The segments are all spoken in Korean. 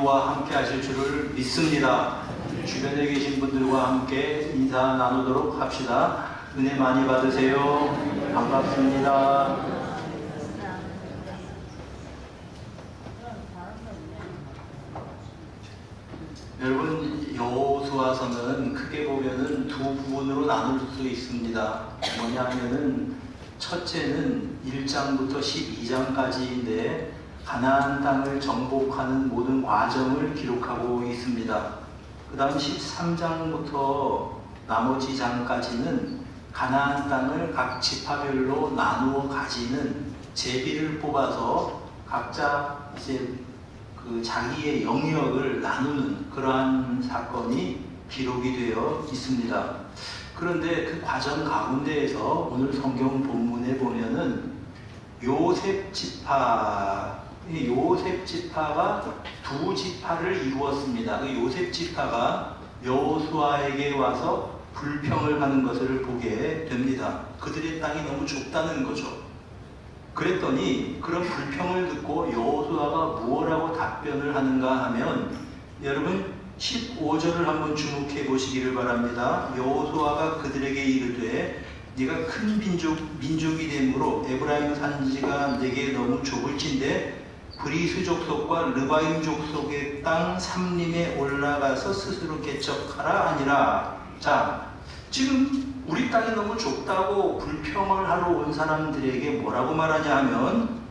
모두와 함께 하실 줄을 믿습니다. 주변에 계신 분들과 함께 인사 나누도록 합시다. 은혜 많이 받으세요. 반갑습니다. 여러분, 여호수아서는 크게 보면은 두 부분으로 나눌 수 있습니다. 뭐냐 하면은 첫째는 1장부터 12장까지인데 가나안 땅을 정복하는 모든 과정을 기록하고 있습니다. 그 다음 13장부터 나머지 장까지는 가나안 땅을 각 지파별로 나누어 가지는 제비를 뽑아서 각자 이제 자기의 영역을 나누는 그러한 사건이 기록이 되어 있습니다. 그런데 그 과정 가운데에서 오늘 성경 본문에 보면은 요셉 지파가 두 지파를 이루었습니다. 그 요셉 지파가 여호수아에게 와서 불평을 하는 것을 보게 됩니다. 그들의 땅이 너무 좁다는 거죠. 그랬더니 그런 불평을 듣고 여호수아가 무엇라고 답변을 하는가 하면, 여러분 15절을 한번 주목해 보시기를 바랍니다. 여호수아가 그들에게 이르되 네가 큰 민족이 되므로 에브라임 산지가 내게 너무 좁을진데 브리스 족속과 르바임 족속의 땅 삼림에 올라가서 스스로 개척하라 하니라. 자, 지금 우리 땅이 너무 좁다고 불평을 하러 온 사람들에게 뭐라고 말하냐 하면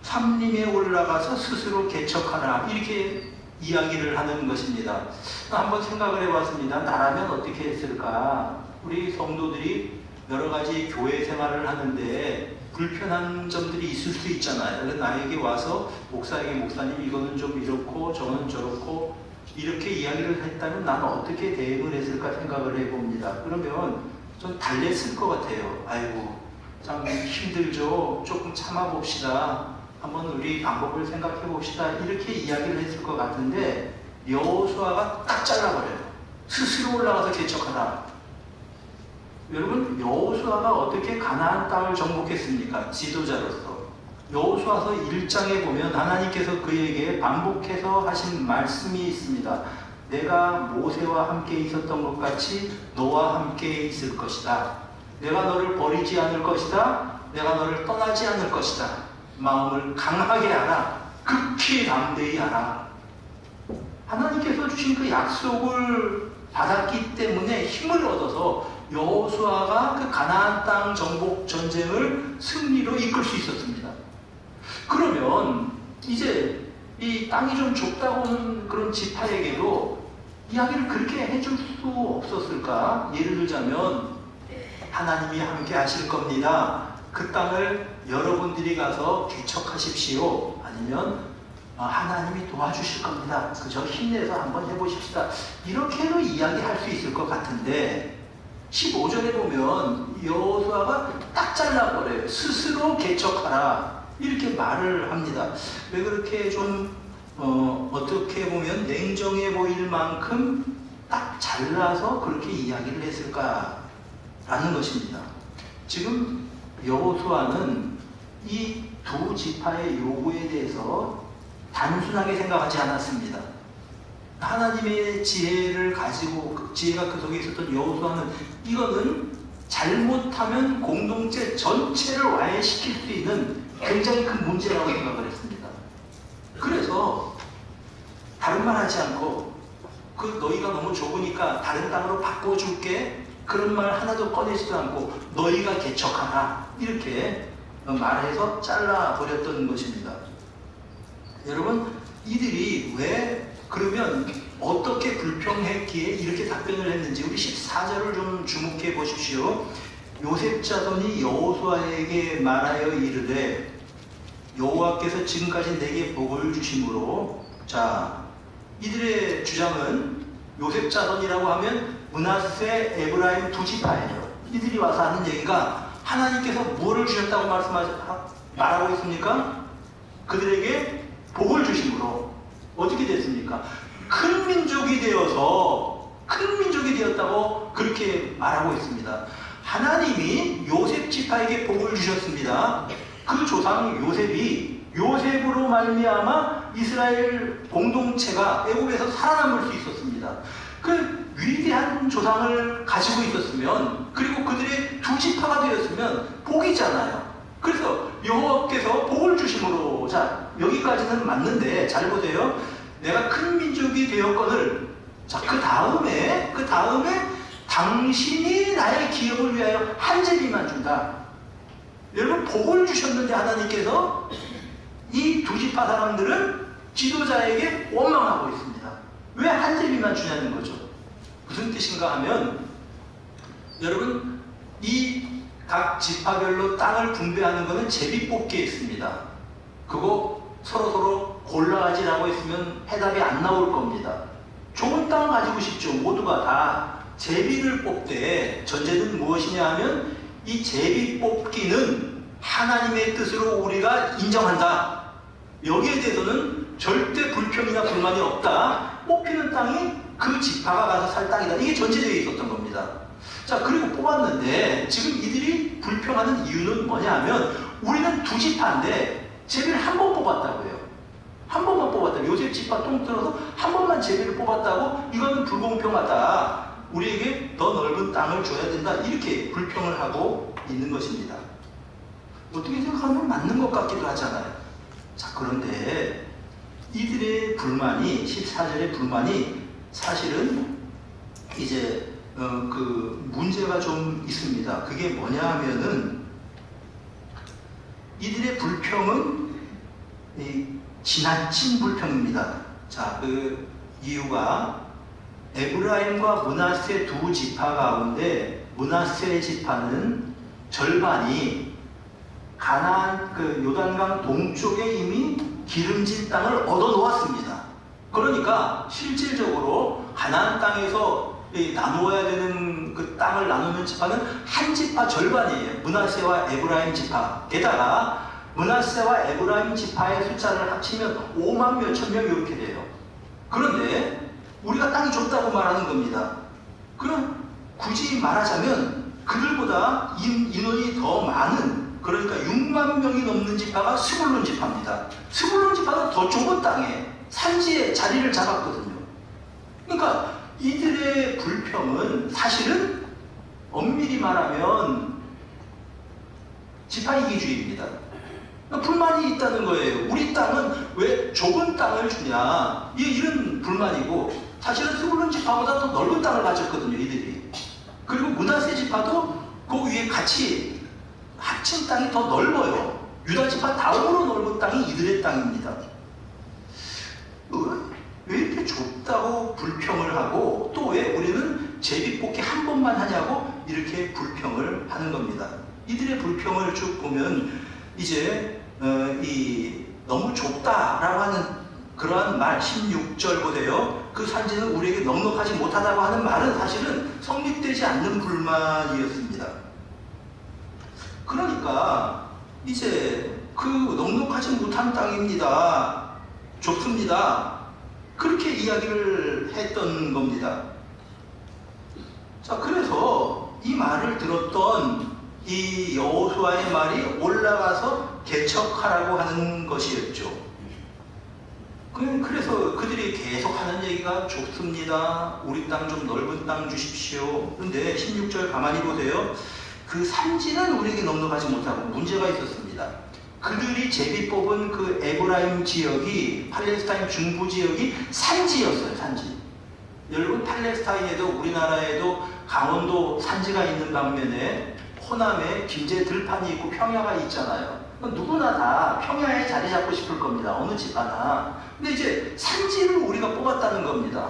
삼림에 올라가서 스스로 개척하라, 이렇게 이야기를 하는 것입니다. 한번 생각을 해봤습니다. 나라면 어떻게 했을까? 우리 성도들이 여러 가지 교회 생활을 하는데 불편한 점들이 있을 수 있잖아요. 나에게 와서 목사님 이거는 좀 이렇고 저는 저렇고 이렇게 이야기를 했다면 나는 어떻게 대응을 했을까 생각을 해봅니다. 그러면 좀 달랬을 것 같아요. 아이고 참 힘들죠. 조금 참아봅시다. 한번 우리 방법을 생각해 봅시다. 이렇게 이야기를 했을 것 같은데 여호수아가 딱 잘라버려요. 스스로 올라가서 개척하라. 여러분, 여호수아가 어떻게 가나안 땅을 정복했습니까? 지도자로서. 여호수아서 1장에 보면 하나님께서 그에게 반복해서 하신 말씀이 있습니다. 내가 모세와 함께 있었던 것 같이 너와 함께 있을 것이다. 내가 너를 버리지 않을 것이다. 내가 너를 떠나지 않을 것이다. 마음을 강하게 하라. 극히 담대히 하라. 하나님께서 주신 그 약속을 받았기 때문에 힘을 얻어서 여호수아가 그 가나안 땅 정복 전쟁을 승리로 이끌 수 있었습니다. 그러면 이제 이 땅이 좀 좁다고 하는 그런 지파에게도 이야기를 그렇게 해줄 수 없었을까? 예를 들자면 하나님이 함께 하실 겁니다. 그 땅을 여러분들이 가서 개척하십시오. 아니면 하나님이 도와주실 겁니다. 그저 힘내서 한번 해보십시다. 이렇게도 이야기할 수 있을 것 같은데 15절에 보면 여호수아가 딱 잘라버려요. 스스로 개척하라, 이렇게 말을 합니다. 왜 그렇게 좀 어떻게 보면 냉정해 보일 만큼 딱 잘라서 그렇게 이야기를 했을까라는 것입니다. 지금 여호수아는 이 두 지파의 요구에 대해서 단순하게 생각하지 않았습니다. 하나님의 지혜를 가지고 지혜가 그 속에 있었던 여호수아는 이거는 잘못하면 공동체 전체를 와해시킬 수 있는 굉장히 큰 문제라고 생각을 했습니다. 그래서 다른 말 하지 않고 너희가 너무 좁으니까 다른 땅으로 바꿔줄게, 그런 말 하나도 꺼내지도 않고 너희가 개척하라, 이렇게 말해서 잘라버렸던 것입니다. 여러분, 이들이 왜 그러면 어떻게 불평했기에 이렇게 답변을 했는지 우리 14절을 좀 주목해 보십시오. 요셉 자손이 여호수아에게 말하여 이르되 여호와께서 지금까지 내게 복을 주심으로. 자, 이들의 주장은 요셉 자손이라고 하면 므낫세, 에브라임 두 지파예요. 이들이 와서 하는 얘기가 하나님께서 무엇을 주셨다고 말하고 있습니까? 그들에게 복을 주심으로. 어떻게 됐습니까? 큰 민족이 되었다고 그렇게 말하고 있습니다. 하나님이 요셉 지파에게 복을 주셨습니다. 그 조상 요셉이 요셉으로 말미암아 이스라엘 공동체가 애굽에서 살아남을 수 있었습니다. 그 위대한 조상을 가지고 있었으면, 그리고 그들의 두 지파가 되었으면 복이잖아요. 그래서 여호와께서 복을 주심으로, 자, 여기까지는 맞는데 잘 보세요. 내가 큰 민족이 되었거늘, 자, 그 다음에 당신이 나의 기업을 위하여 한 제비만 준다. 여러분, 복을 주셨는데 하나님께서 이 두 지파 사람들은 지도자에게 원망하고 있습니다. 왜 한 제비만 주냐는 거죠. 무슨 뜻인가 하면, 여러분, 이 각 지파별로 땅을 분배하는 것은 제비 뽑기에 있습니다. 그거 서로 골라가지라고 했으면 해답이 안 나올 겁니다. 좋은 땅 가지고 싶죠. 모두가 다 제비를 뽑되, 전제는 무엇이냐 하면 이 제비 뽑기는 하나님의 뜻으로 우리가 인정한다. 여기에 대해서는 절대 불평이나 불만이 없다. 뽑히는 땅이 그 지파가 가서 살 땅이다. 이게 전제되어 있었던 겁니다. 자, 그리고 뽑았는데 지금 이들이 불평하는 이유는 뭐냐 하면, 우리는 두 지파인데 제비를 한 번 뽑았다고요. 한 번만 뽑았다. 요셉 지파 통틀어서 한 번만 제비를 뽑았다고, 이거는 불공평하다. 우리에게 더 넓은 땅을 줘야 된다. 이렇게 불평을 하고 있는 것입니다. 어떻게 생각하면 맞는 것 같기도 하잖아요. 자, 그런데 이들의 불만이, 14절의 불만이 사실은 이제 그 문제가 좀 있습니다. 그게 뭐냐 하면은, 이들의 불평은 지나친 불평입니다. 자, 그 이유가 에브라임과 므낫세 두 지파 가운데 므낫세 지파는 절반이 가나안 그 요단강 동쪽에 이미 기름진 땅을 얻어 놓았습니다. 그러니까 실질적으로 가나안 땅에서 나누어야 되는 그 땅을 나누는 지파는 한 지파 절반이에요. 므낫세와 에브라임 지파. 게다가 므낫세와 에브라임 지파의 숫자를 합치면 5만 몇천 명 이렇게 돼요. 그런데 우리가 땅이 좁다고 말하는 겁니다. 그럼 굳이 말하자면 그들보다 인원이 더 많은, 그러니까 6만 명이 넘는 지파가 스불론 지파입니다. 스불론 지파는 더 좁은 땅에 산지에 자리를 잡았거든요. 그러니까 이들의 불평은 사실은 엄밀히 말하면 지파이기주의입니다. 불만이 있다는 거예요. 우리 땅은 왜 좁은 땅을 주냐, 이런 불만이고, 사실은 스불론 지파보다 더 넓은 땅을 가졌거든요, 이들이. 그리고 므낫세 지파도 그 위에 같이 합친 땅이 더 넓어요. 유다 지파 다음으로 넓은 땅이 이들의 땅입니다. 왜 이렇게 좁다고 불평을 하고, 또 왜 우리는 제비 뽑기 한 번만 하냐고 이렇게 불평을 하는 겁니다. 이들의 불평을 쭉 보면 이제 너무 좁다라고 하는 그러한 말, 16절 보세요. 그 산지는 우리에게 넉넉하지 못하다고 하는 말은 사실은 성립되지 않는 불만이었습니다. 그러니까 이제 그 넉넉하지 못한 땅입니다. 좁습니다. 그렇게 이야기를 했던 겁니다. 자, 그래서 이 말을 들었던 이 여호수아의 말이 올라가서 개척하라고 하는 것이었죠. 그래서 그들이 계속 하는 얘기가 좁습니다. 우리 땅 좀 넓은 땅 주십시오. 그런데 16절 가만히 보세요. 그 산지는 우리에게 넉넉하지 못하고 문제가 있었습니다. 그들이 제비 뽑은 그 에브라임 지역이, 팔레스타인 중부 지역이 산지였어요. 산지. 여러분, 팔레스타인에도 우리나라에도 강원도 산지가 있는 반면에 호남에 김제 들판이 있고 평야가 있잖아요. 누구나 다 평야에 자리 잡고 싶을 겁니다. 어느 집 하나. 근데 이제 산지를 우리가 뽑았다는 겁니다.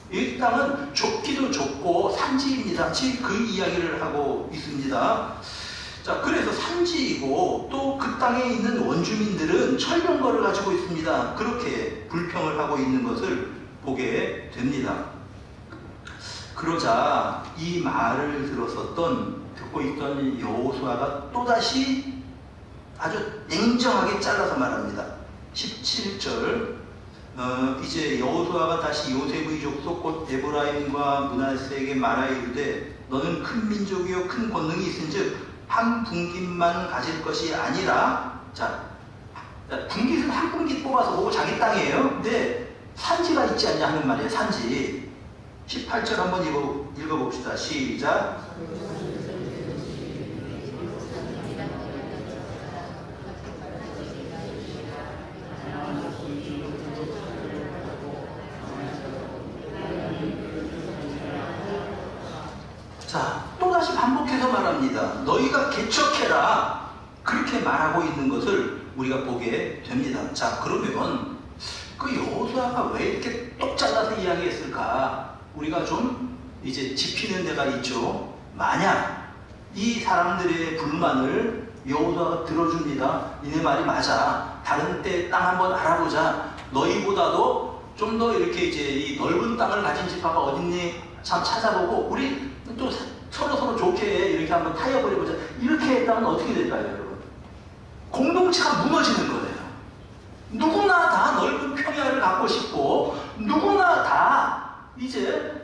이 땅은 좁기도 좁고 산지입니다. 지금 그 이야기를 하고 있습니다. 자, 그래서 산지이고 또 그 땅에 있는 원주민들은 철병거를 가지고 있습니다. 그렇게 불평을 하고 있는 것을 보게 됩니다. 그러자 이 말을 듣고 있던 여호수아가 또다시 아주 냉정하게 잘라서 말합니다. 17절 이제 여호수아가 다시 요셉의 족속 곧 에브라임과 므낫세에게 말하이르되 너는 큰 민족이요 큰 권능이 있은즉 한 분깃만 가질 것이 아니라, 자, 분깃은 한 분깃 뽑아서 보고 자기 땅이에요. 근데 산지가 있지 않냐 하는 말이에요. 산지. 18절 한번 읽어봅시다. 시작. 자, 또다시 반복해서 말합니다. 너희가 개척해라. 그렇게 말하고 있는 것을 우리가 보게 됩니다. 자, 그러면 그 여호수아가 왜 이렇게 똑 잘라서 이야기했을까? 우리가 좀 이제 짚히는 데가 있죠. 만약 이 사람들의 불만을 여호수아가 들어줍니다. 니네 말이 맞아. 다른 때 땅 한번 알아보자. 너희보다도 좀 더 이렇게 이제 이 넓은 땅을 가진 지파가 어딨니? 참 찾아보고 우리 또 서로 좋게 이렇게 한번 타협을 해보자. 이렇게 했다면 어떻게 될까요, 여러분? 공동체가 무너지는 거예요. 누구나 다 넓은 평야를 갖고 싶고 누구나 다 이제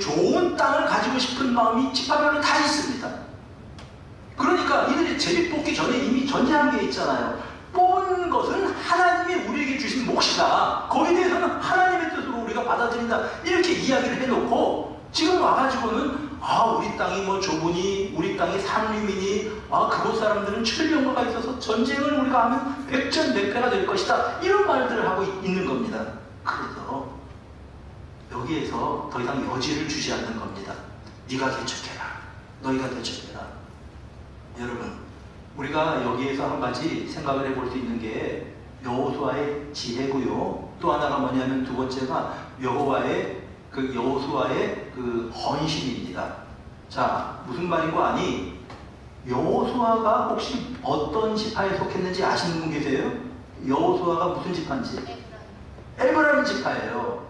좋은 땅을 가지고 싶은 마음이 지파별로 다 있습니다. 그러니까 이들이 제비 뽑기 전에 이미 전제한 게 있잖아요. 뽑은 것은 하나님이 우리에게 주신 몫이다. 거기에 대해서는 하나님의 뜻으로 우리가 받아들인다. 이렇게 이야기를 해놓고 지금 와가지고는 우리 땅이 뭐 좁으니 우리 땅이 산림이니 그곳 사람들은 천령가가 있어서 전쟁을 우리가 하면 백전백패가 될 것이다. 이런 말들을 하고 있는 겁니다. 그래서 여기에서 더 이상 여지를 주지 않는 겁니다. 네가 개척해라. 너희가 개척해라. 여러분, 우리가 여기에서 한 가지 생각을 해볼 수 있는 게 여호수아의 지혜고요. 또 하나가 뭐냐면 두 번째가 여호수아의 그 헌신입니다. 자, 무슨 말인 거 아니? 여호수아가 혹시 어떤 지파에 속했는지 아시는 분 계세요? 여호수아가 무슨 지파인지? 에브라임 지파예요.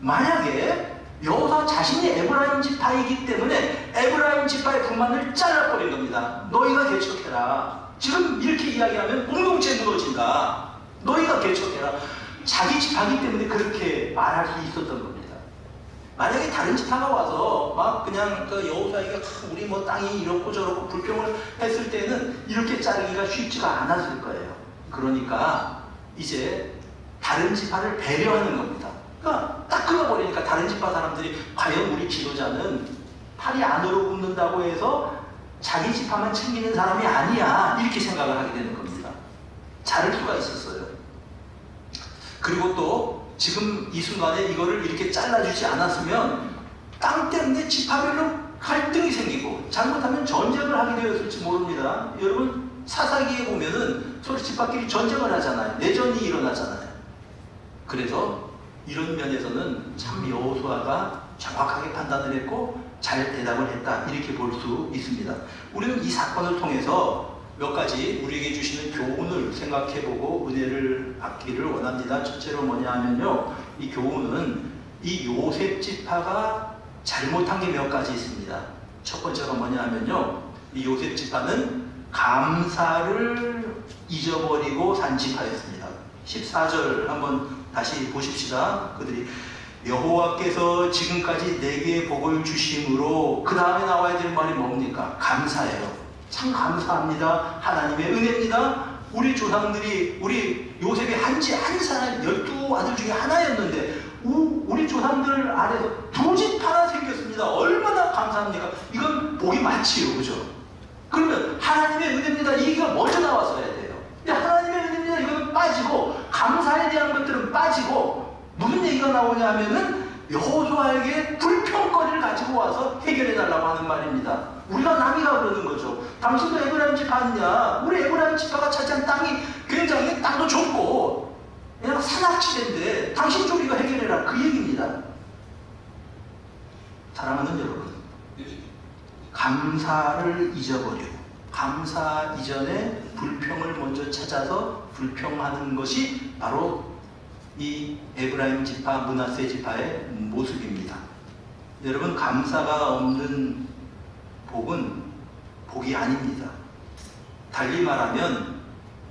만약에 여호수아 자신이 에브라임 지파이기 때문에 에브라임 지파의 불만을 잘라버린 겁니다. 너희가 개척해라. 지금 이렇게 이야기하면 공동체 무너진다. 너희가 개척해라. 자기 지파이기 때문에 그렇게 말할 수 있었던 겁니다. 만약에 다른 지파가 와서 막 그냥 그 여호수아에게 우리 뭐 땅이 이렇고 저렇고 불평을 했을 때는 이렇게 자르기가 쉽지가 않았을 거예요. 그러니까 이제 다른 지파를 배려하는 겁니다. 그러니까 딱 끊어버리니까 다른 지파 사람들이 과연 우리 지도자는 팔이 안으로 굽는다고 해서 자기 지파만 챙기는 사람이 아니야. 이렇게 생각을 하게 되는 겁니다. 자를 수가 있었어요. 그리고 또 지금 이 순간에 이거를 이렇게 잘라주지 않았으면 땅 때문에 지파별로 갈등이 생기고 잘못하면 전쟁을 하게 되었을지 모릅니다. 여러분 사사기에 보면은 서로 지파끼리 전쟁을 하잖아요. 내전이 일어나잖아요. 그래서 이런 면에서는 참 여호수아가 정확하게 판단을 했고 잘 대답을 했다. 이렇게 볼 수 있습니다. 우리는 이 사건을 통해서 몇 가지 우리에게 주시는 교훈을 생각해보고 은혜를 받기를 원합니다. 첫째로 뭐냐 하면요. 이 교훈은 이 요셉 지파가 잘못한 게 몇 가지 있습니다. 첫 번째가 뭐냐 하면요. 이 요셉 지파는 감사를 잊어버리고 산 지파였습니다. 14절 한번 다시 보십시다. 그들이 여호와께서 지금까지 내게 복을 주심으로 그 다음에 나와야 될 말이 뭡니까? 감사해요. 참 감사합니다. 하나님의 은혜입니다. 우리 조상들이 우리 요셉이 한 사람 12아들 중에 하나였는데 우리 조상들 아래서 두 지파나 생겼습니다. 얼마나 감사합니까? 이건 복이 많지요. 그죠? 그러면 하나님의 은혜입니다. 이 얘기가 먼저 나왔어야 돼요. 근데 하나님의 은혜입니다. 이건 빠지고 감사에 대한 것들은 빠지고 무슨 얘기가 나오냐 하면은 여호수아에게 불평거리를 가지고 와서 해결해달라고 하는 말입니다. 우리가 남이라 그러는 거죠. 당신도 에브라임 지파 아니냐? 우리 에브라임 지파가 차지한 땅이 굉장히 땅도 좁고 그냥 산악지대인데 당신 좀 이거 해결해라. 그 얘기입니다. 사랑하는 여러분, 감사를 잊어버리고 감사 이전에 불평을 먼저 찾아서 불평하는 것이 바로 이 에브라임 지파, 므낫세 지파의 모습입니다. 여러분, 감사가 없는 복은 복이 아닙니다. 달리 말하면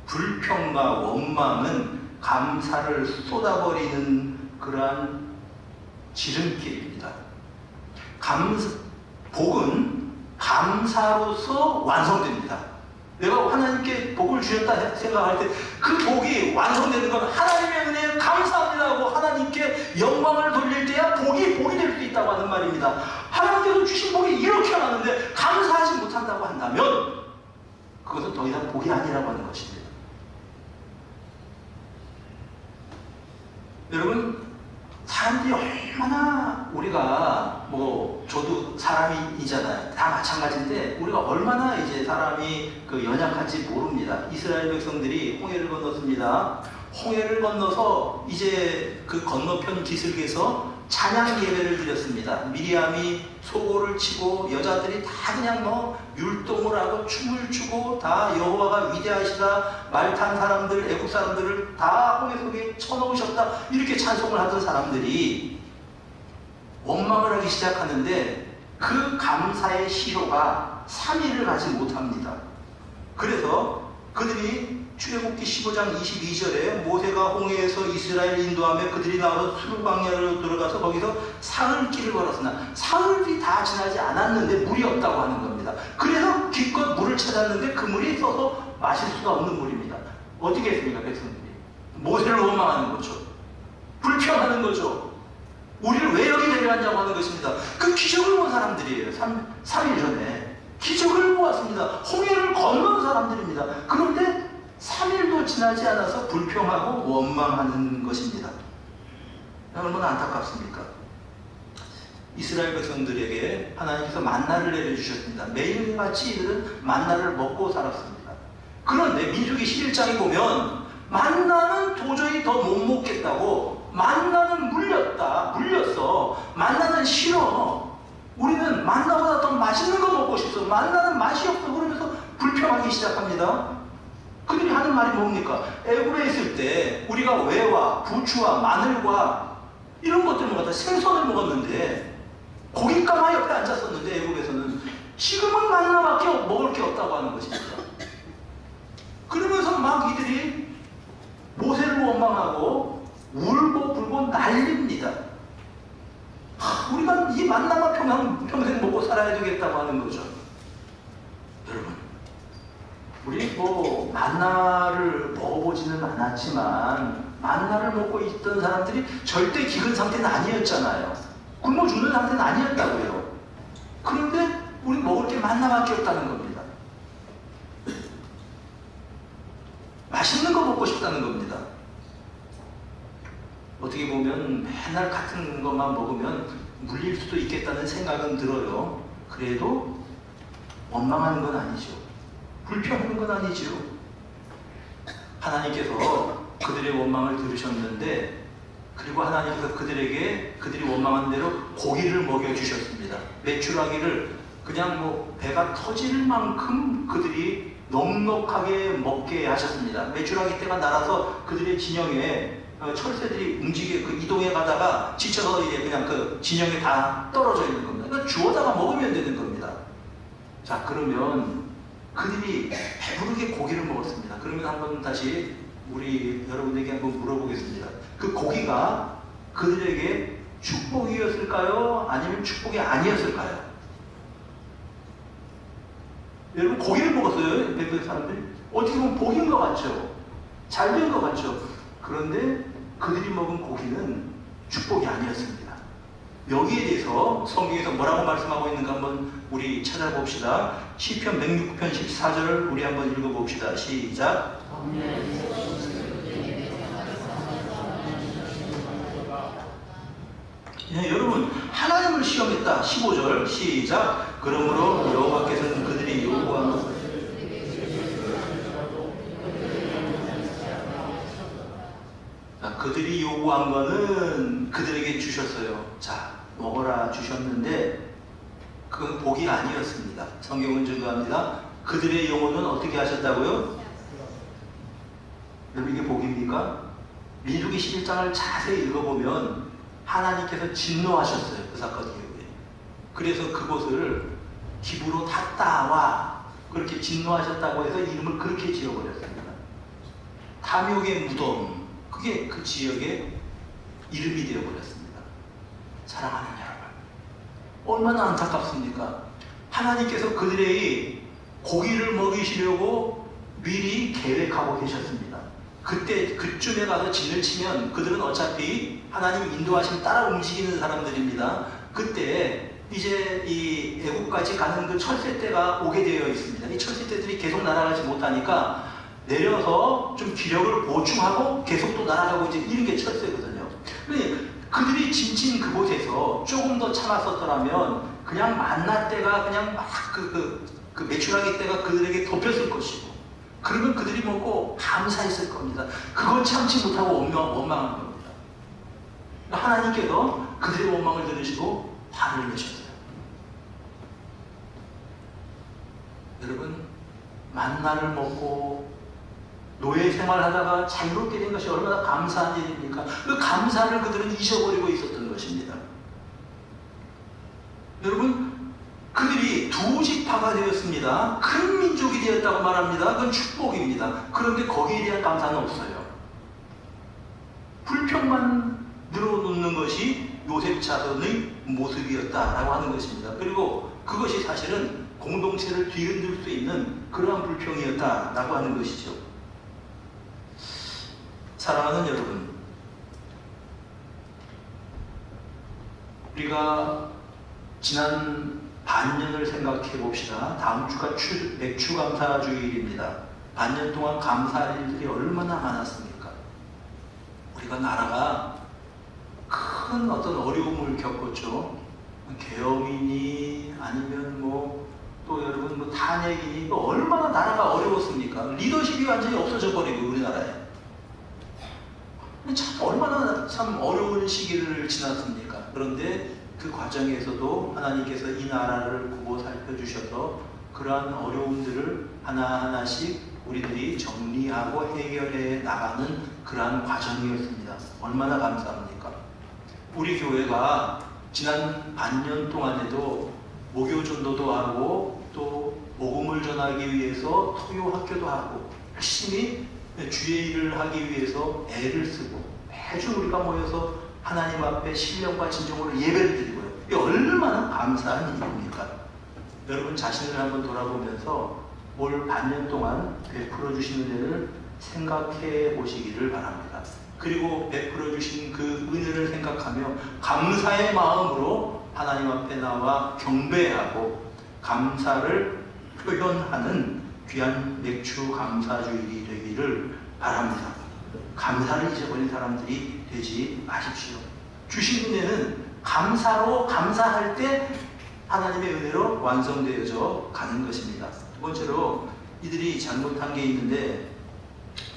불평과 원망은 감사를 쏟아버리는 그러한 지름길입니다. 복은 감사로서 완성됩니다. 내가 하나님께 복을 주셨다 생각할 때 그 복이 완성되는 건 하나님의 은혜에 감사합니다 하고 하나님께 영광을 돌릴 때야 복이 될 수 있다고 하는 말입니다. 하나님께서 주신 복이 이렇게 많은데 감사하지 못한다고 한다면 그것은 더 이상 복이 아니라고 하는 것입니다. 여러분, 사람들이 얼마나, 우리가 저도 사람이잖아요. 다 마찬가지인데 우리가 얼마나 이제 사람이 연약한지 모릅니다. 이스라엘 백성들이 홍해를 건넜습니다. 홍해를 건너서 이제 그 건너편 기슭에서 찬양 예배를 드렸습니다. 미리암이 소고를 치고 여자들이 다 그냥 율동을 하고 춤을 추고 다 여호와가 위대하시다, 말 탄 사람들, 애국 사람들을 다 홍해 속에 쳐넣으셨다, 이렇게 찬송을 하던 사람들이 원망을 하기 시작하는데 그 감사의 시효가 3일을 가지 못합니다. 그래서 그들이 출애굽기 15장 22절에 모세가 홍해에서 이스라엘 인도하며 그들이 나와서 수르방야로 들어가서 거기서 사흘길을 걸었으나 사흘이 다 지나지 않았는데 물이 없다고 하는 겁니다. 그래서 기껏 물을 찾았는데 그 물이 써서 마실 수가 없는 물입니다. 어떻게 했습니까, 백성들이? 모세를 원망하는 거죠. 불평하는 거죠. 우리를 왜 여기 데려왔냐고 하는 것입니다. 그 기적을 본 사람들이에요. 3일 전에 기적을 보았습니다. 홍해를 건넌 사람들입니다. 그런데 3일도 지나지 않아서 불평하고 원망하는 것입니다. 얼마나 안타깝습니까? 이스라엘 백성들에게 하나님께서 만나를 내려주셨습니다. 매일같이 이들은 만나를 먹고 살았습니다. 그런데 민수기 11장에 보면 만나는 도저히 더 못 먹겠다고, 만나는 물렸어, 만나는 싫어, 우리는 만나보다 더 맛있는 거 먹고 싶어, 만나는 맛이 없어, 그러면서 불평하기 시작합니다. 그들이 하는 말이 뭡니까? 애굽에 있을 때 우리가 외와 부추와 마늘과 이런 것들을 먹었다, 생선을 먹었는데 고깃가마 옆에 앉았었는데 애굽에서는 지금은 만나밖에 먹을 게 없다고 하는 것입니다. 그러면서 막 이들이 모세를 원망하고 울고 불고 난립니다. 우리가 이 만나만 평생 먹고 살아야 되겠다고 하는 거죠. 여러분, 우리 만나를 먹어보지는 않았지만 만나를 먹고 있던 사람들이 절대 기근 상태는 아니었잖아요. 굶어 죽는 상태는 아니었다고요. 그런데 우리 먹을 게 만나밖에 없다는 겁니다. 맛있는 거 먹고 싶다는 겁니다. 어떻게 보면 맨날 같은 것만 먹으면 물릴 수도 있겠다는 생각은 들어요. 그래도 원망하는 건 아니죠. 불평하는 건 아니죠. 하나님께서 그들의 원망을 들으셨는데, 그리고 하나님께서 그들이 원망한 대로 고기를 먹여주셨습니다. 메추라기를 그냥 배가 터질 만큼 그들이 넉넉하게 먹게 하셨습니다. 메추라기 떼가 날아서 그들의 진영에 철새들이 이동해 가다가 지쳐서 이제 그냥 그 진영에 다 떨어져 있는 겁니다. 그러니까 주워다가 먹으면 되는 겁니다. 자, 그러면 그들이 배부르게 고기를 먹었습니다. 그러면 한번 다시 우리 여러분에게 한번 물어보겠습니다. 그 고기가 그들에게 축복이었을까요? 아니면 축복이 아니었을까요? 여러분, 고기를 먹었어요, 베드로 사람들이. 어떻게 보면 복인 것 같죠? 잘 된 것 같죠? 그런데 그들이 먹은 고기는 축복이 아니었습니다. 여기에 대해서 성경에서 뭐라고 말씀하고 있는가 한번 우리 찾아봅시다. 시편 106편 14절 우리 한번 읽어봅시다. 시작. 여러분, 하나님을 시험했다. 15절 시작. 그러므로 여호와께서는 그들이 요구한 것을 그들이 요구한 거는 그들에게 주셨어요. 자, 먹어라 주셨는데 그건 복이 아니었습니다. 성경은 증거합니다. 그들의 영혼은 어떻게 하셨다고요? 여러분, 이게 복입니까? 민수기 11장을 자세히 읽어보면 하나님께서 진노하셨어요. 그 사건 이후에. 그래서 그곳을 기브로 탔다와 그렇게 진노하셨다고 해서 이름을 그렇게 지어버렸습니다. 탐욕의 무덤, 그게 그 지역의 이름이 되어버렸습니다. 사랑하는 여러분, 얼마나 안타깝습니까? 하나님께서 그들의 고기를 먹이시려고 미리 계획하고 계셨습니다. 그때 그쯤에 가서 진을 치면 그들은 어차피 하나님 인도하심 따라 움직이는 사람들입니다. 그때 이제 이 애국까지 가는 그 철새떼가 오게 되어 있습니다. 이 철새떼들이 계속 날아가지 못하니까 내려서 좀 기력을 보충하고 계속 또 날아가고 이제 이런 게 철새거든요. 그들이 진친 그곳에서 조금 더 참았었더라면 그냥 만나 때가 그냥 막 그 메추라기 때가 그들에게 덮였을 것이고, 그러면 그들이 먹고 감사했을 겁니다. 그걸 참지 못하고 원망한 겁니다. 하나님께서 그들의 원망을 들으시고 화를 내셨어요. 여러분, 만나를 먹고 노예 생활하다가 자유롭게 된 것이 얼마나 감사한 일입니까? 그 감사를 그들은 잊어버리고 있었던 것입니다. 여러분, 그들이 두 지파가 되었습니다. 큰 민족이 되었다고 말합니다. 그건 축복입니다. 그런데 거기에 대한 감사는 없어요. 불평만 늘어놓는 것이 요셉 자손의 모습이었다라고 하는 것입니다. 그리고 그것이 사실은 공동체를 뒤흔들 수 있는 그러한 불평이었다라고 하는 것이죠. 사랑하는 여러분, 우리가 지난 반년을 생각해 봅시다. 다음 주가 맥추감사주일입니다. 반년 동안 감사할 일들이 얼마나 많았습니까? 우리가 나라가 큰 어떤 어려움을 겪었죠. 계엄이니 아니면 또 여러분 탄핵이니 얼마나 나라가 어려웠습니까? 리더십이 완전히 없어져 버리고 우리나라에. 참 얼마나 참 어려운 시기를 지났습니까? 그런데 그 과정에서도 하나님께서 이 나라를 보고 살펴주셔서 그러한 어려움들을 하나하나씩 우리들이 정리하고 해결해 나가는 그러한 과정이었습니다. 얼마나 감사합니까? 우리 교회가 지난 반년 동안에도 목요 전도도 하고 또 복음을 전하기 위해서 토요 학교도 하고 열심히 주의 일을 하기 위해서 애를 쓰고 매주 우리가 모여서 하나님 앞에 신령과 진정으로 예배를 드리고요. 이게 얼마나 감사한 일입니까? 여러분 자신을 한번 돌아보면서 올 반년 동안 베풀어 주신 은혜를 생각해 보시기를 바랍니다. 그리고 베풀어 주신 그 은혜를 생각하며 감사의 마음으로 하나님 앞에 나와 경배하고 감사를 표현하는 귀한 맥추 감사주일이 되기를 바랍니다. 감사를 잊어버린 사람들이 되지 마십시오. 주신 은혜는 감사로 감사할 때 하나님의 은혜로 완성되어져 가는 것입니다. 두 번째로 이들이 잘못한 게 있는데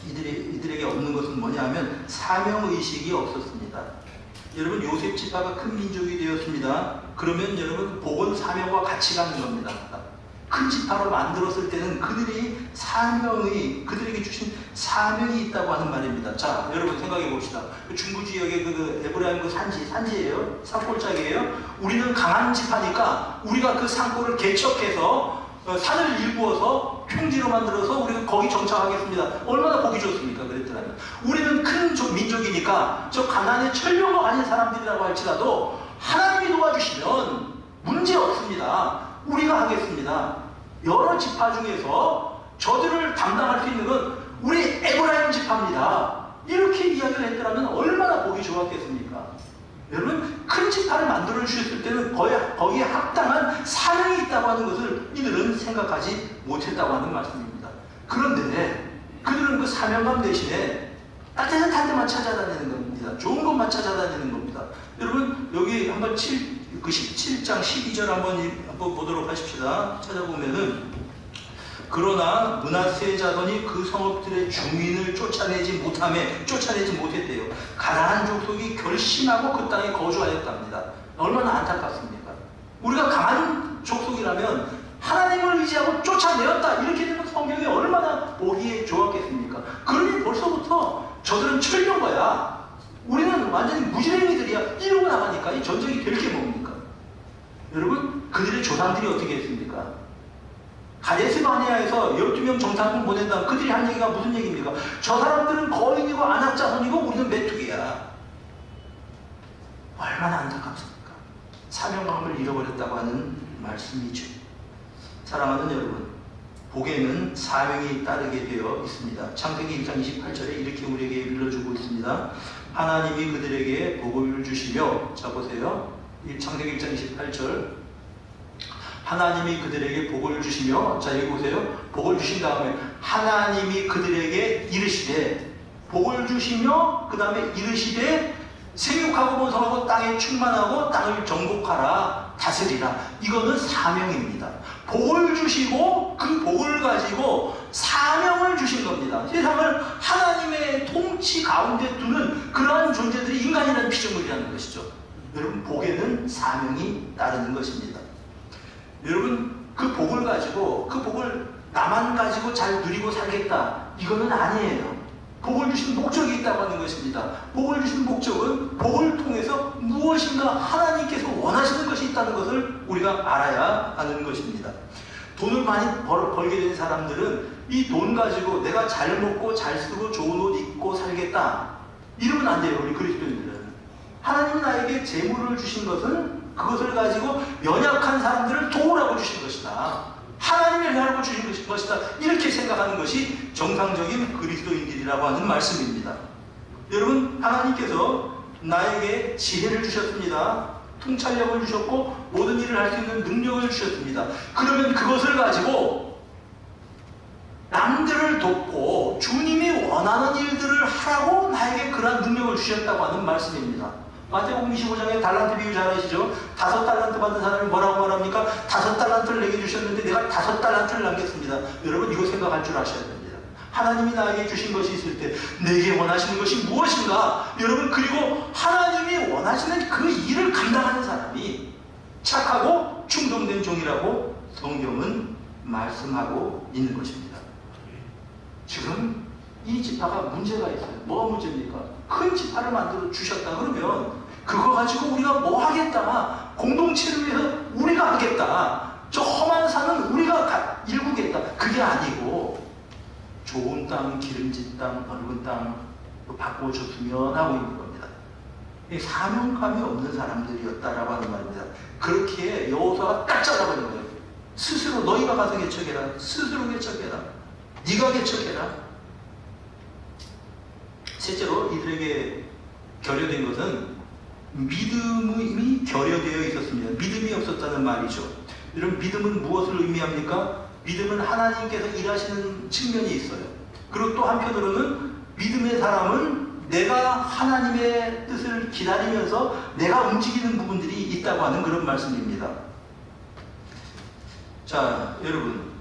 이들에게 없는 것은 뭐냐 하면 사명의식이 없었습니다. 여러분 요셉 지파가 큰 민족이 되었습니다. 그러면 여러분 복은 사명과 같이 가는 겁니다. 큰 지파로 만들었을 때는 그들에게 주신 사명이 있다고 하는 말입니다. 자, 여러분 생각해 봅시다. 중부 지역의 그 에브라임 그 산지예요? 산골짜기예요? 우리는 강한 지파니까 우리가 그 산골을 개척해서 산을 일구어서 평지로 만들어서 우리가 거기 정착하겠습니다. 얼마나 보기 좋습니까? 그랬더라면 우리는 큰 민족이니까 저 가나안의 철령과 가진 사람들이라고 할지라도 하나님이 도와주시면 문제 없습니다. 우리가 하겠습니다. 여러 지파 중에서 저들을 담당할 수 있는 건 우리 에브라임 지파입니다. 이렇게 이야기를 했더라면 얼마나 보기 좋았겠습니까? 여러분 큰 지파를 만들어 주셨을 때는 거기에 합당한 사명이 있다고 하는 것을 이들은 생각하지 못했다고 하는 말씀입니다. 그런데 그들은 그 사명감 대신에 따뜻한 데만 찾아다니는 겁니다. 좋은 것만 찾아다니는 겁니다. 여러분 여기 한번 17장 12절 한번 보도록 하십시다. 찾아보면은 그러나 므낫세 자손이 그 성읍들의 주민을 쫓아내지 못했대요. 가나안 족속이 결심하고 그 땅에 거주하였답니다. 얼마나 안타깝습니까? 우리가 강한 족속이라면 하나님을 의지하고 쫓아내었다 이렇게 되면 성경이 얼마나 보기에 좋았겠습니까? 그러니 벌써부터 저들은 철든 거야. 우리는 완전히 무지랭이들이야. 이러고 나가니까 이 전쟁이 될 게 뭡니까? 여러분 그들의 조상들이 어떻게 했습니까? 가데스 바네아에서 12명 정탐꾼 보낸다면 그들이 한 얘기가 무슨 얘기입니까? 저 사람들은 거인이고 안악 자손이고 우리는 메뚜기야. 얼마나 안타깝습니까? 사명감을 잃어버렸다고 하는 말씀이죠. 사랑하는 여러분, 복에는 사명이 따르게 되어 있습니다. 창세기 1장 28절에 이렇게 우리에게 일러주고 있습니다. 하나님이 그들에게 복을 주시며, 자 보세요. 창세기 1장 28절, 하나님이 그들에게 복을 주시며, 자 여기 보세요. 복을 주신 다음에 하나님이 그들에게 이르시되, 복을 주시며 그 다음에 이르시되 생육하고 번성하고 땅에 충만하고 땅을 정복하라, 다스리라. 이거는 사명입니다. 복을 주시고 그 복을 가지고 사명을 주신 겁니다. 세상을 하나님의 통치 가운데 두는 그러한 존재들이 인간이라는 피조물이라는 것이죠. 여러분, 복에는 사명이 따르는 것입니다. 여러분, 그 복을 가지고, 그 복을 나만 가지고 잘 누리고 살겠다, 이거는 아니에요. 복을 주신 목적이 있다고 하는 것입니다. 복을 주신 목적은 복을 통해서 무엇인가 하나님께서 원하시는 것이 있다는 것을 우리가 알아야 하는 것입니다. 돈을 많이 벌게 된 사람들은 이 돈 가지고 내가 잘 먹고 잘 쓰고 좋은 옷 입고 살겠다, 이러면 안 돼요. 우리 그리스도인들은 하나님이 나에게 재물을 주신 것은 그것을 가지고 연약한 사람들을 도우라고 주신 것이다, 하나님을 위하여 주신 것이다, 이렇게 생각하는 것이 정상적인 그리스도인들이라고 하는 말씀입니다. 여러분, 하나님께서 나에게 지혜를 주셨습니다. 통찰력을 주셨고 모든 일을 할 수 있는 능력을 주셨습니다. 그러면 그것을 가지고 남들을 돕고 주님이 원하는 일들을 하라고 나에게 그러한 능력을 주셨다고 하는 말씀입니다. 마태복음 25장에 달란트 비유 잘 아시죠? 5달란트 받은 사람이 뭐라고 말합니까? 5달란트를 내게 주셨는데 내가 5달란트를 남겼습니다. 여러분, 이거 생각할 줄 아셔야 됩니다. 하나님이 나에게 주신 것이 있을 때 내게 원하시는 것이 무엇인가? 여러분, 그리고 하나님이 원하시는 그 일을 감당하는 사람이 착하고 충성된 종이라고 성경은 말씀하고 있는 것입니다. 지금 이 지파가 문제가 있어요. 뭐가 문제입니까? 큰 지파를 만들어 주셨다 그러면 그거 가지고 우리가 뭐 하겠다, 공동체를 위해서 우리가 하겠다, 저 험한 산은 우리가 일구겠다, 그게 아니고 좋은 땅, 기름진 땅, 넓은 땅 바꿔줬으면 하고 있는 겁니다. 사명감이 없는 사람들이었다라고 하는 말입니다. 그렇게 여호수아가 딱 잘라버린 거예요. 스스로 너희가 가서 개척해라, 스스로 개척해라, 네가 개척해라. 실제로 이들에게 결여된 것은 믿음이 결여되어 있었습니다. 믿음이 없었다는 말이죠. 여러분, 믿음은 무엇을 의미합니까? 믿음은 하나님께서 일하시는 측면이 있어요. 그리고 또 한편으로는 믿음의 사람은 내가 하나님의 뜻을 기다리면서 내가 움직이는 부분들이 있다고 하는 그런 말씀입니다. 자, 여러분,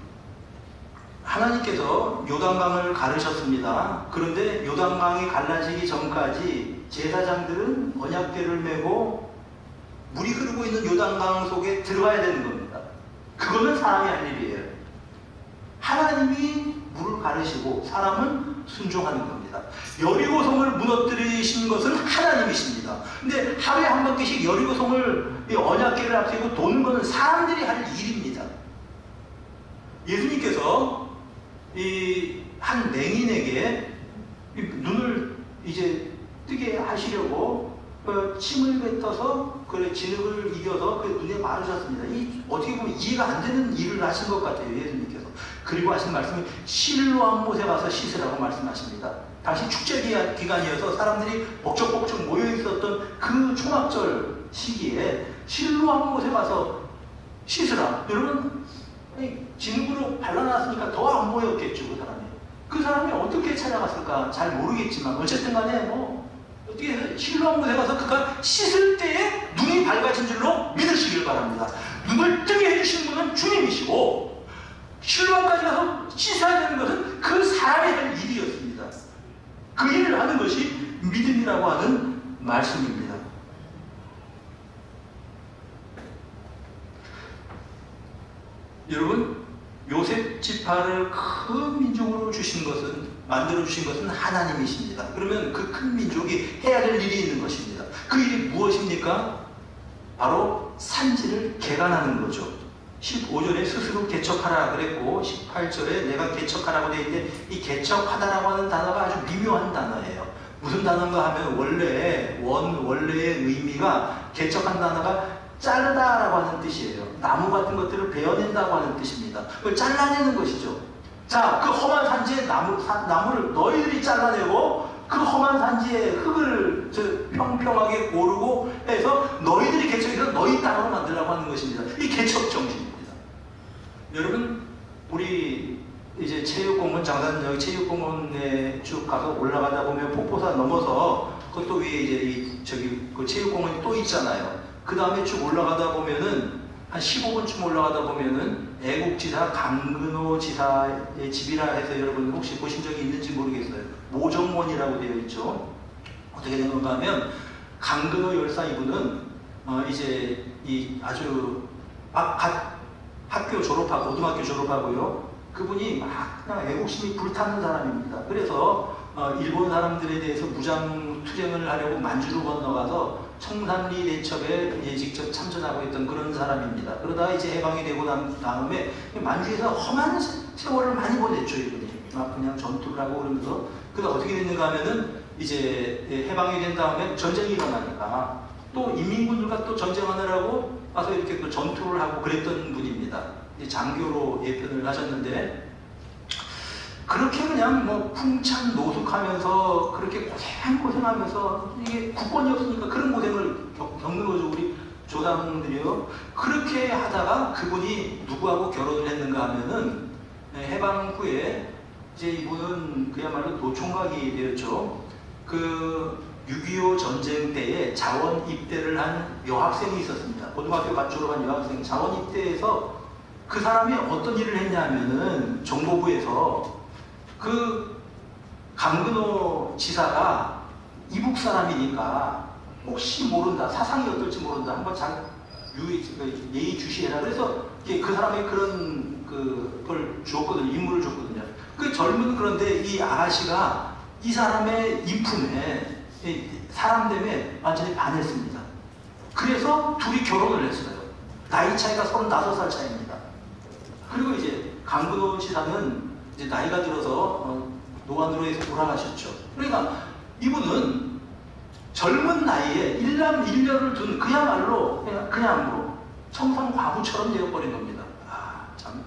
하나님께서 요단강을 가르셨습니다. 그런데 요단강이 갈라지기 전까지 제사장들은 언약궤를 메고 물이 흐르고 있는 요단강 속에 들어가야 되는 겁니다. 그거는 사람이 할 일이에요. 하나님이 물을 가르시고 사람은 순종하는 겁니다. 여리고성을 무너뜨리신 것은 하나님이십니다. 근데 하루에 한 바퀴씩 여리고성을 언약궤를 앞세우고 도는 것은 사람들이 할 일입니다. 예수님께서 한 맹인에게 눈을 이제 뜨게 하시려고 침을 뱉어서 진흙을 이겨서 그 눈에 바르셨습니다. 어떻게 보면 이해가 안 되는 일을 하신 것 같아요, 예수님께서. 그리고 하신 말씀이 실로암 못에 가서 씻으라고 말씀하십니다. 당시 축제 기간이어서 사람들이 복적복적 모여 있었던 그 초막절 시기에 실로암 못에 가서 씻으라. 여러분, 진흙으로 발라놨으니까 더 안 보였겠죠, 그 사람이. 그 사람이 어떻게 찾아갔을까 잘 모르겠지만 어쨌든 간에 어떻게 실로암 못에 가서 그가 씻을 때에 눈이 밝아진 줄로 믿으시길 바랍니다. 눈을 뜨게 해주신 분은 주님이시고 실로암까지 가서 씻어야 되는 것은 그 사람이 할 일이었습니다. 그 일을 하는 것이 믿음이라고 하는 말씀입니다. 여러분, 요셉 지파를 큰 민족으로 주신 것은, 만들어 주신 것은 하나님이십니다. 그러면 그 큰 민족이 해야 될 일이 있는 것입니다. 그 일이 무엇입니까? 바로 산지를 개간하는 거죠. 15절에 스스로 개척하라 그랬고 18절에 내가 개척하라고 되어 있는데 이 개척하다라고 하는 단어가 아주 미묘한 단어예요. 무슨 단어인가 하면 원래의 의미가, 개척한 단어가 자르다라고 하는 뜻이에요. 나무 같은 것들을 베어낸다고 하는 뜻입니다. 그걸 잘라내는 것이죠. 자, 그 험한 산지에 나무를 너희들이 잘라내고 그 험한 산지에 흙을 평평하게 고르고 해서 너희들이 개척해서 너희 땅으로 만들라고 하는 것입니다. 이 개척 정신입니다. 여러분, 우리 이제 체육공원, 장산역 체육공원에 쭉 가서 올라가다 보면 폭포산 넘어서 그것도 위에 이제 그 체육공원이 또 있잖아요. 그 다음에 쭉 올라가다 보면은 한 15분쯤 올라가다 보면은 애국지사 강근호 지사의 집이라 해서 여러분 혹시 보신 적이 있는지 모르겠어요. 모정원이라고 되어 있죠. 어떻게 된 건가 하면 강근호 열사 이분은 이제 이 아주 학교 졸업하고 고등학교 졸업하고요. 그분이 막 그냥 애국심이 불타는 사람입니다. 그래서 일본 사람들에 대해서 무장 투쟁을 하려고 만주로 건너가서 청산리 대첩에 직접 참전하고 있던 그런 사람입니다. 그러다가 이제 해방이 되고 난 다음에 만주에서 험한 세월을 많이 보냈죠, 이분이. 막 그냥 전투를 하고 그러면서. 그러다 어떻게 됐는가 하면은 이제 해방이 된 다음에 전쟁이 일어나니까 또 인민군들과 또 전쟁하느라고 와서 이렇게 또 전투를 하고 그랬던 분입니다. 장교로 예편을 하셨는데 그렇게 그냥 뭐 풍찬 노숙하면서 그렇게 고생하면서 이게 국권이 없으니까 그런 고생을 겪는 거죠. 우리 조상들이요. 그렇게 하다가 그분이 누구하고 결혼을 했는가 하면은 해방 후에 이제 이분은 그야말로 노총각이 되었죠. 그 6.25 전쟁 때에 자원 입대를 한 여학생이 있었습니다. 고등학교 졸업한 여학생 자원 입대해서 그 사람이 어떤 일을 했냐면은 정보부에서 그 강근호 지사가 이북 사람이니까 혹시 모른다, 사상이 어떨지 모른다, 한번 예의 주시해라. 그래서 그 사람이 그런 그걸 주었거든요, 임무를 줬거든요. 그 젊은 그런데 이 아가씨가 이 사람의 인품에 사람 때문에 완전히 반했습니다. 그래서 둘이 결혼을 했어요. 나이 차이가 35살 차이입니다. 그리고 이제 강근호 지사는 이제 나이가 들어서 노관으로 해서 돌아가셨죠. 그러니까 이분은 젊은 나이에 일남일녀를 둔 그야말로 그냥 뭐 청산과부처럼 되어버린 겁니다. 아, 참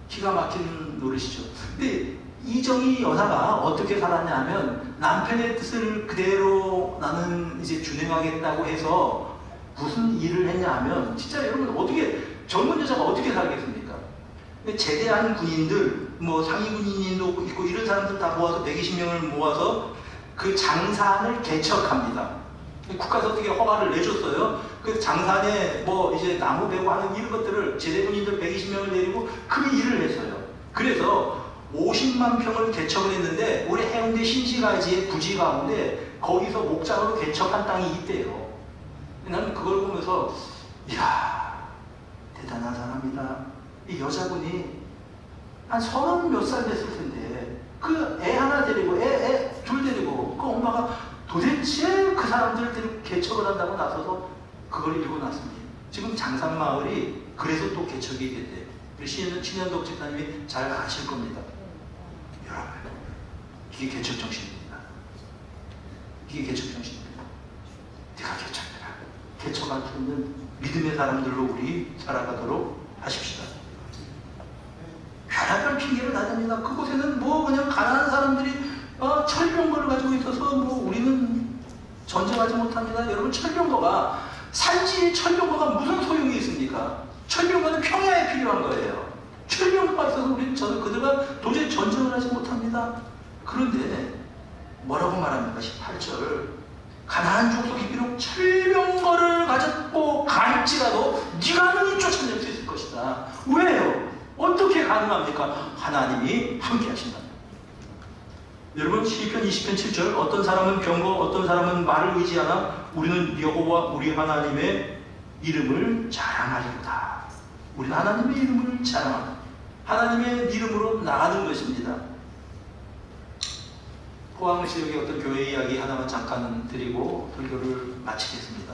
기가 막힌 노릇이죠. 근데 이정희 여사가 어떻게 살았냐 하면 남편의 뜻을 그대로 나는 이제 준행하겠다고 해서 무슨 일을 했냐 하면 진짜 여러분 어떻게 젊은 여자가 어떻게 살겠습니까? 제대한 군인들, 뭐 상위 군인도 있고 이런 사람들 다 모아서 120명을 모아서 그 장산을 개척합니다. 국가에서 어떻게 허가를 내줬어요. 그 장산에 뭐 이제 나무 베고 하는 이런 것들을 제대 군인들 120명을 내리고 그 일을 했어요. 그래서 50만 평을 개척을 했는데 우리 해운대 신시가지의 부지 가운데 거기서 목장으로 개척한 땅이 있대요. 나는 그걸 보면서 이야 대단한 사람이다. 이 여자분이 한 30 몇 살 됐을 텐데 그 애 하나 데리고 애 둘 데리고 그 엄마가 도대체 그 사람들을 데리고 개척을 한다고 나서서 그걸 이루고 났습니다. 지금 장산마을이 그래서 또 개척이 됐대요. 우리 신현덕 집사님이 잘 아실 겁니다. 여러분 이게 개척 정신입니다. 이게 개척 정신입니다. 네가 개척해라. 개척할 수 있는 믿음의 사람들로 우리 살아가도록 하십시다. 별의별 핑계를 다닙니다. 그곳에는 뭐 그냥 가난한 사람들이 철병거를 가지고 있어서 뭐 우리는 전쟁하지 못합니다. 여러분 철병거가 산지에 철병거가 무슨 소용이 있습니까? 철병거는 평야에 필요한 거예요. 철병거가 있어서 저는 그들과 도저히 전쟁을 하지 못합니다. 그런데 뭐라고 말합니까? 18절 가나안 족속이 비록 철병거를 가졌고 갈지라도 네가 능히 쫓아낼 수 있을 것이다. 왜요? 어떻게 가능합니까? 하나님이 함께 하신다. 여러분 시편 20편 7절 어떤 사람은 병거 어떤 사람은 말을 의지하나 우리는 여호와 우리 하나님의 이름을 자랑하리로다. 우리는 하나님의 이름을 자랑한다. 하나님의 이름으로 나가는 것입니다. 포항지역의 어떤 교회 이야기 하나만 잠깐 드리고 설교를 마치겠습니다.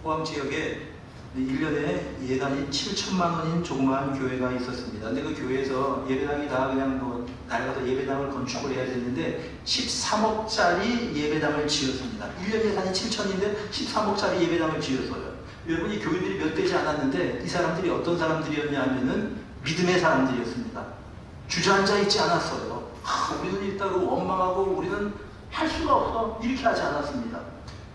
포항 지역에 1년에 예산이 7천만 원인 조그마한 교회가 있었습니다. 근데 그 교회에서 예배당이 다 그냥 뭐 낡아서 예배당을 건축을 해야 되는데 13억짜리 예배당을 지었습니다. 1년 예산이 7천인데 13억짜리 예배당을 지었어요. 여러분, 이 교인들이 몇 되지 않았는데 이 사람들이 어떤 사람들이었냐 하면은 믿음의 사람들이었습니다. 주저앉아 있지 않았어요. 우리는 일단 원망하고 우리는 할 수가 없어, 이렇게 하지 않았습니다.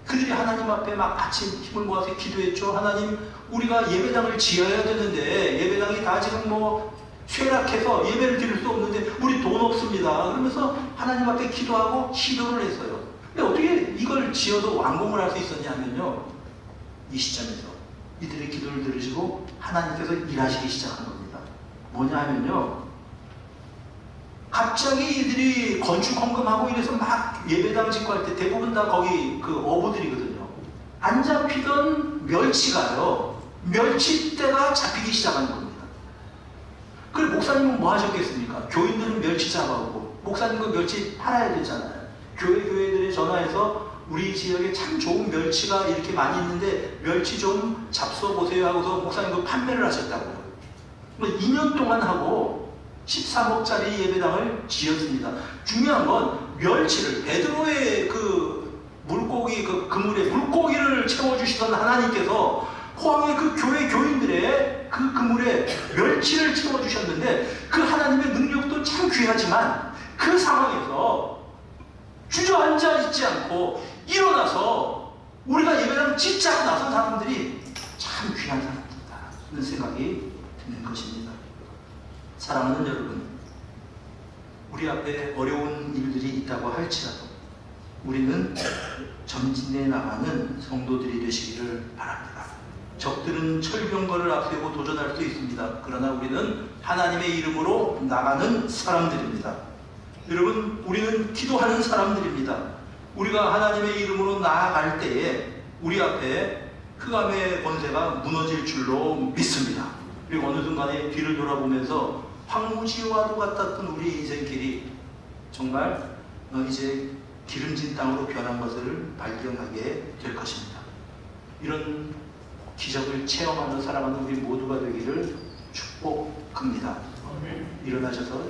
그들이 하나님 앞에 막 아침 힘을 모아서 기도했죠. 하나님, 우리가 예배당을 지어야 되는데 예배당이 다 지금 뭐 쇠락해서 예배를 드릴 수 없는데 우리 돈 없습니다. 그러면서 하나님 앞에 기도하고 시도를 했어요. 근데 어떻게 이걸 지어도 완공을 할 수 있었냐 하면요, 이 시점에서 이들의 기도를 들으시고 하나님께서 일하시기 시작한 겁니다. 뭐냐 하면요, 갑자기 이들이 건축 헌금하고 이래서 막 예배당 짓고 할 때 대부분 다 거기 그 어부들이거든요. 안 잡히던 멸치가요, 멸치떼가 잡히기 시작한 겁니다. 그래, 목사님은 뭐 하셨겠습니까? 교인들은 멸치 잡아오고 목사님은 멸치 팔아야 되잖아요. 교회들에 전화해서 우리 지역에 참 좋은 멸치가 이렇게 많이 있는데 멸치 좀 잡숴 보세요 하고서 목사님 그 판매를 하셨다고요. 2년 동안 하고 13억짜리 예배당을 지었습니다. 중요한 건 멸치를, 베드로의 그 물고기, 그 그물에 물고기를 채워주시던 하나님께서 포항의 그 교회 교인들의 그 그물에 멸치를 채워주셨는데, 그 하나님의 능력도 참 귀하지만 그 상황에서 주저앉아 있지 않고 일어나서 우리가 예배당 짓자고 나선 사람들이 참 귀한 사람들이다 하는 생각이 드는 것입니다. 사랑하는 여러분, 우리 앞에 어려운 일들이 있다고 할지라도 우리는 전진해 나가는 성도들이 되시기를 바랍니다. 적들은 철병거를 앞세우고 도전할 수 있습니다. 그러나 우리는 하나님의 이름으로 나가는 사람들입니다. 여러분, 우리는 기도하는 사람들입니다. 우리가 하나님의 이름으로 나아갈 때에 우리 앞에 흑암의 권세가 무너질 줄로 믿습니다. 그리고 어느 순간에 뒤를 돌아보면서 황무지와도 같았던 우리 인생길이 정말 이제 기름진 땅으로 변한 것을 발견하게 될 것입니다. 이런 기적을 체험하며 살아가는 우리 모두가 되기를 축복합니다. 일어나셔서